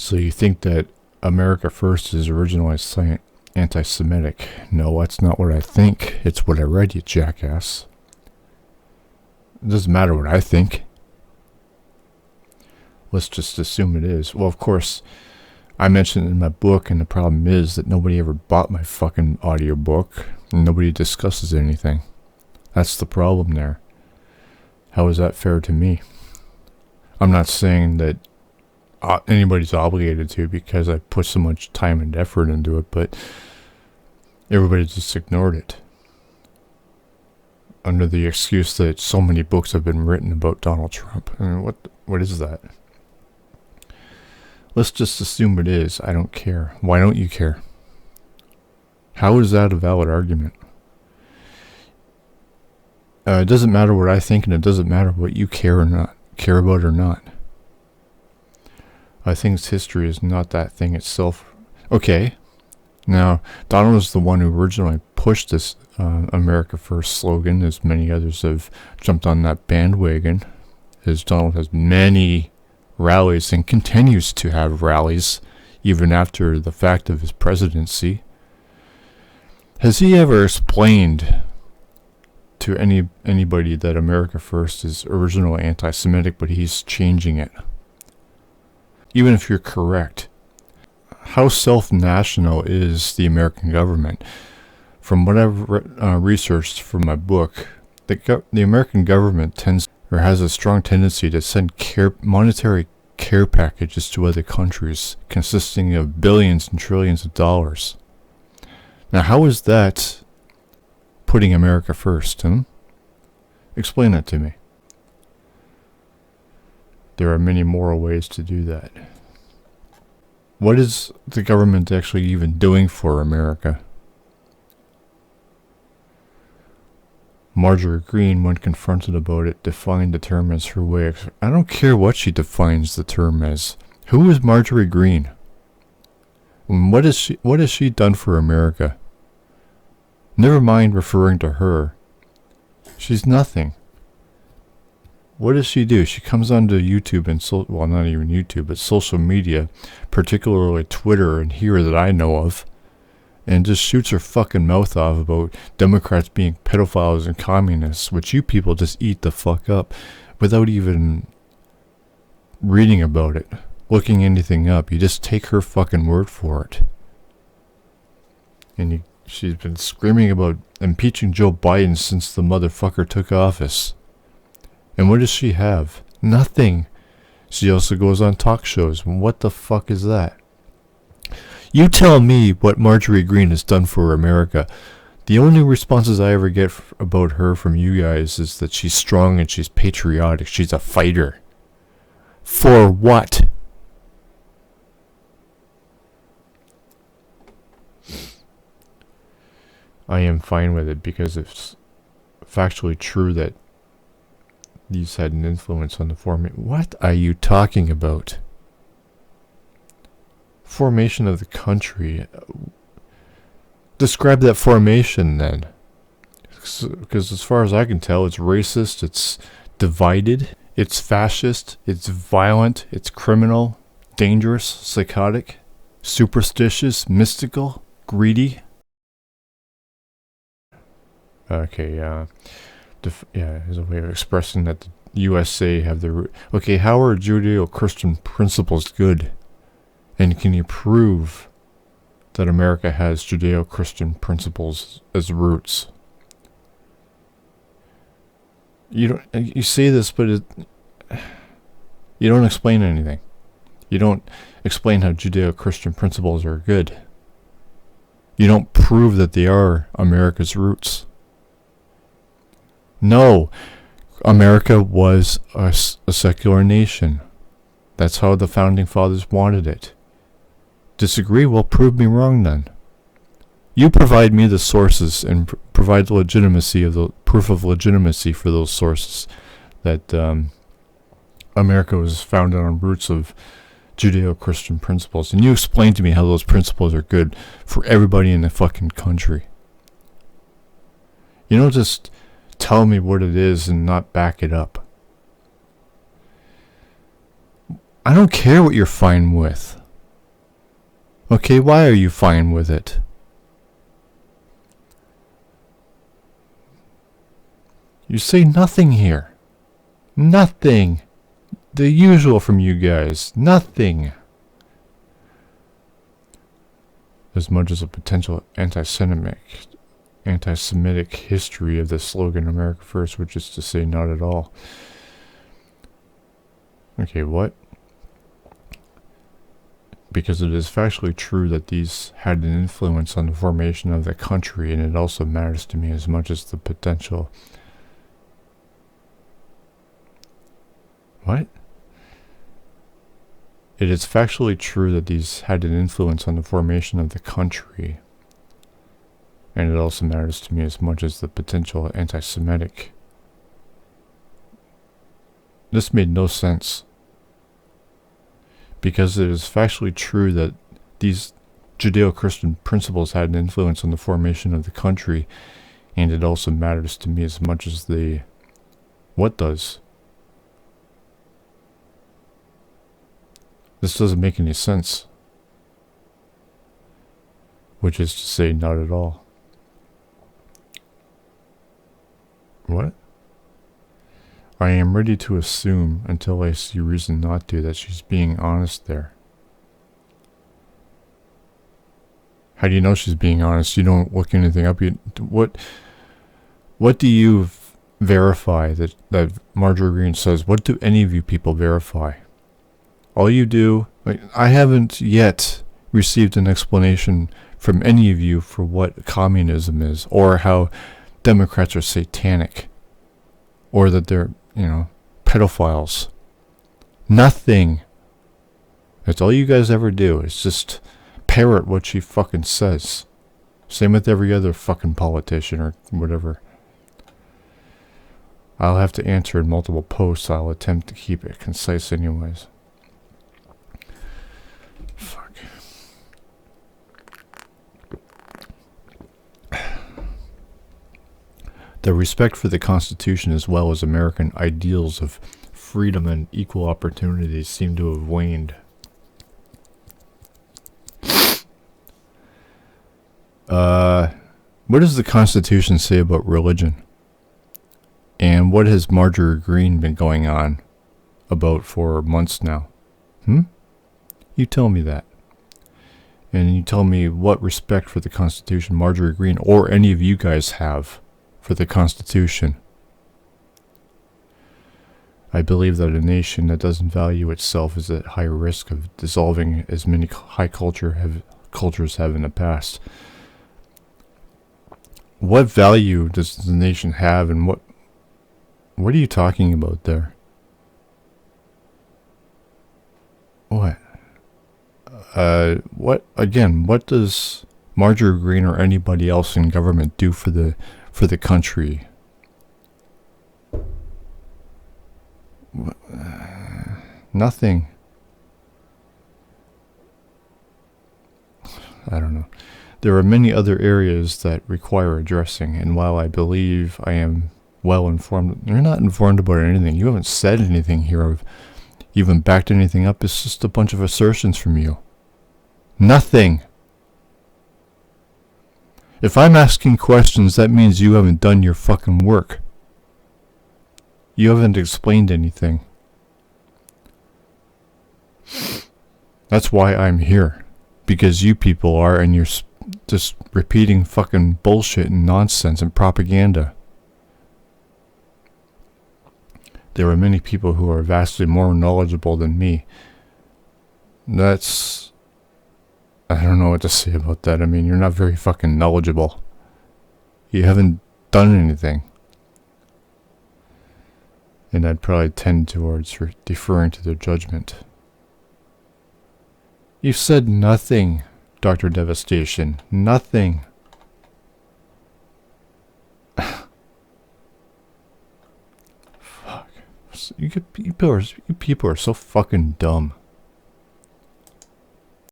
So you think that America First is originally anti-Semitic? No, that's not what I think. It's what I read, you jackass. It doesn't matter what I think. Let's just assume it is. Well, of course, I mentioned it in my book, and the problem is that nobody ever bought my fucking audiobook, and nobody discusses anything. That's the problem there. How is that fair to me? I'm not saying that anybody's obligated to because I put so much time and effort into it, but everybody just ignored it under the excuse that so many books have been written about Donald Trump. I mean, what is that? Let's just assume it is. I don't care. Why don't you care? How is that a valid argument? It doesn't matter what I think, and it doesn't matter what you care about or not. I think history is not that thing itself. Okay. Now, Donald was the one who originally pushed this America First slogan, as many others have jumped on that bandwagon, as Donald has many rallies and continues to have rallies even after the fact of his presidency. Has he ever explained to anybody that America First is originally anti-Semitic, but he's changing it? Even if you're correct, how self-national is the American government? From what I've researched from my book, the American government has a strong tendency to send monetary care packages to other countries consisting of billions and trillions of dollars. Now, how is that putting America first? Explain that to me. There are many moral ways to do that. What is the government actually even doing for America? Marjorie Greene, when confronted about it, defined the term as her way. I don't care what she defines the term as. Who is Marjorie Greene? And what has she done for America? Never mind referring to her. She's nothing. What does she do? She comes onto YouTube and not even YouTube, but social media, particularly Twitter and here that I know of, and just shoots her fucking mouth off about Democrats being pedophiles and communists, which you people just eat the fuck up without even reading about it, looking anything up. You just take her fucking word for it. And she's been screaming about impeaching Joe Biden since the motherfucker took office. And what does she have? Nothing. She also goes on talk shows. What the fuck is that? You tell me what Marjorie Greene has done for America. The only responses I ever get about her from you guys is that she's strong and she's patriotic. She's a fighter. For what? I am fine with it because it's factually true that these had an influence on the formation. What are you talking about? Formation of the country. Describe that formation then. Because as far as I can tell, it's racist, it's divided, it's fascist, it's violent, it's criminal, dangerous, psychotic, superstitious, mystical, greedy. Okay, as a way of expressing that the USA have the... Okay, how are Judeo-Christian principles good? And can you prove that America has Judeo-Christian principles as roots? You say this, but you don't explain anything. You don't explain how Judeo-Christian principles are good. You don't prove that they are America's roots. No, America was a secular nation. That's how the founding fathers wanted it. Disagree? Well, prove me wrong then. You provide me the sources and provide the legitimacy of the proof of legitimacy for those sources that America was founded on roots of Judeo-Christian principles. And you explain to me how those principles are good for everybody in the fucking country. You don't just tell me what it is and not back it up. I don't care what you're fine with. Okay, why are you fine with it? You say nothing here. Nothing. The usual from you guys. Nothing. As much as a potential anti-Semitic history of the slogan America First, which is to say not at all. Okay, what? Because it is factually true that these had an influence on the formation of the country, and it also matters to me as much as the potential. What? It is factually true that these had an influence on the formation of the country, and it also matters to me as much as the potential anti-Semitic. This made no sense. Because it is factually true that these Judeo-Christian principles had an influence on the formation of the country, and it also matters to me as much as the... What does? This doesn't make any sense. Which is to say, not at all. What? I am ready to assume, until I see reason not to, that she's being honest there. How do you know she's being honest? You don't look anything up. What do you verify that Marjorie Green says? What do any of you people verify? All you do... I haven't yet received an explanation from any of you for what communism is, or how Democrats are satanic, or that they're, pedophiles. Nothing. That's all you guys ever do, is just parrot what she fucking says. Same with every other fucking politician or whatever. I'll have to answer in multiple posts. I'll attempt to keep it concise anyways. Fuck. The respect for the Constitution as well as American ideals of freedom and equal opportunities seem to have waned. What does the Constitution say about religion? And what has Marjorie Green been going on about for months now? You tell me that. And you tell me what respect for the Constitution Marjorie Green or any of you guys have for the Constitution. I believe that a nation that doesn't value itself is at high risk of dissolving as many high cultures have in the past. What value does the nation have, and what are you talking about there? What? What does Marjorie Green or anybody else in government do for the country? Nothing. I don't know. There are many other areas that require addressing, and while I believe I am well informed, you're not informed about anything. You haven't said anything here, or you haven't backed anything up. It's just a bunch of assertions from you. Nothing. If I'm asking questions, that means you haven't done your fucking work. You haven't explained anything. That's why I'm here. Because you people are, and you're just repeating fucking bullshit and nonsense and propaganda. There are many people who are vastly more knowledgeable than me. I don't know what to say about that. I mean, you're not very fucking knowledgeable. You haven't done anything. And I'd probably tend towards deferring to their judgment. You've said nothing, Dr. Devastation. Nothing. Fuck. You people are so fucking dumb.